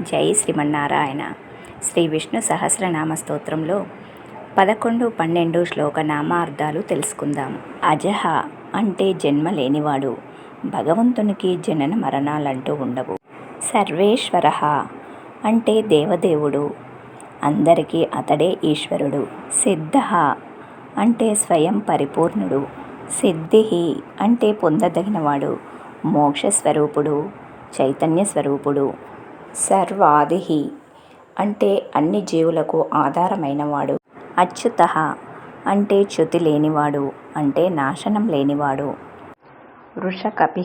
జై శ్రీమన్నారాయణ. శ్రీ విష్ణు సహస్రనామ స్తోత్రంలో 11, 12 శ్లోక నామార్థాలు తెలుసుకుందాం. అజహ అంటే జన్మ లేనివాడు, భగవంతునికి జనన మరణాలంటూ ఉండవు. సర్వేశ్వర అంటే దేవదేవుడు, అందరికీ అతడే ఈశ్వరుడు. సిద్ధ అంటే స్వయం పరిపూర్ణుడు. సిద్ధి అంటే పొందదగినవాడు, మోక్షస్వరూపుడు, చైతన్య స్వరూపుడు. సర్వాది అంటే అన్ని జీవులకు ఆధారమైనవాడు. అచ్యుత అంటే చ్యుతి లేనివాడు, అంటే నాశనం లేనివాడు. వృషకపి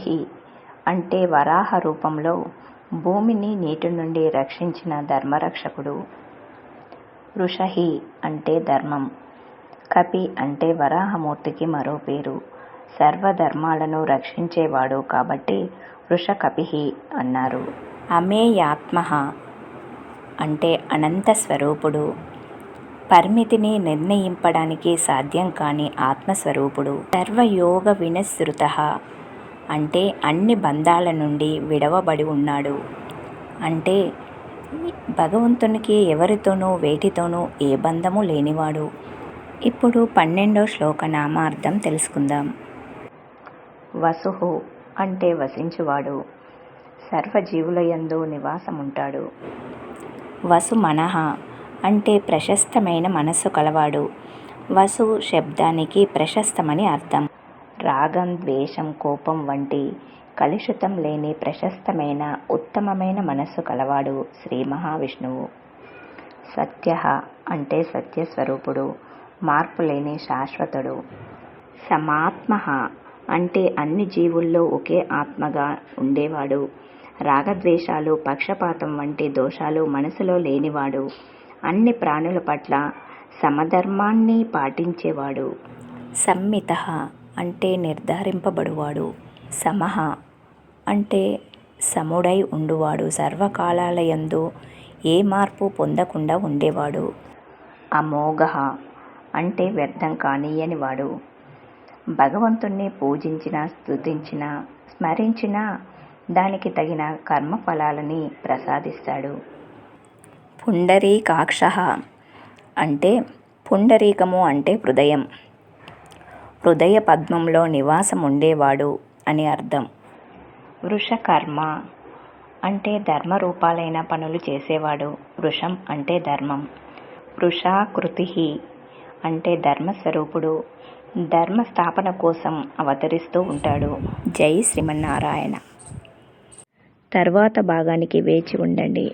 అంటే వరాహ రూపంలో భూమిని నీటి నుండి రక్షించిన ధర్మరక్షకుడు. వృషహి అంటే ధర్మం. కపి అంటే వరాహమూర్తికి మరో పేరు. సర్వధర్మాలను రక్షించేవాడు కాబట్టి వృషకపి అన్నారు. అమేయాత్మ అంటే అనంత స్వరూపుడు, పరిమితిని నిర్ణయింపడానికి సాధ్యం కాని ఆత్మస్వరూపుడు. సర్వయోగ వినిసృత అంటే అన్ని బంధాల నుండి విడవబడి ఉన్నాడు, అంటే భగవంతునికి ఎవరితోనూ వేటితోనూ ఏ బంధము లేనివాడు. ఇప్పుడు 12వ శ్లోక నామార్థం తెలుసుకుందాం. వసు అంటే వసించువాడు, సర్వజీవులయందు నివాసముంటాడు. వసు మనః అంటే ప్రశస్తమైన మనస్సు కలవాడు. వసు శబ్దానికి ప్రశస్తమని అర్థం. రాగం, ద్వేషం, కోపం వంటి కలుషితం లేని ప్రశస్తమైన ఉత్తమమైన మనస్సు కలవాడు శ్రీ మహావిష్ణువు. సత్య అంటే సత్యస్వరూపుడు, మార్పు లేని శాశ్వతుడు. సమాత్మ అంటే అన్ని జీవుల్లో ఒకే ఆత్మగా ఉండేవాడు. రాగద్వేషాలు, పక్షపాతం వంటి దోషాలు మనసులో లేనివాడు. అన్ని ప్రాణుల పట్ల సమధర్మాన్ని పాటించేవాడు. సంమిత అంటే నిర్ధారింపబడువాడు. సమః అంటే సముడై ఉండువాడు, సర్వకాలాలయందు ఏ మార్పు పొందకుండా ఉండేవాడు. అమోఘ అంటే వ్యర్థం కానీయనివాడు. భగవంతుణ్ణి పూజించిన, స్తుతించిన, స్మరించిన దానికి తగిన కర్మఫలాలని ప్రసాదిస్తాడు. పుండరీకాక్ష అంటే పుండరీకము అంటే హృదయం, హృదయ పద్మంలో నివాసం ఉండేవాడు అని అర్థం. వృషకర్మ అంటే ధర్మరూపాలైన పనులు చేసేవాడు. వృషం అంటే ధర్మం. వృషాకృతి అంటే ధర్మస్వరూపుడు, ధర్మ స్థాపన కోసం అవతరిస్తూ ఉంటాడు. జై శ్రీమన్నారాయణ. తర్వాత భాగానికి వేచి ఉండండి.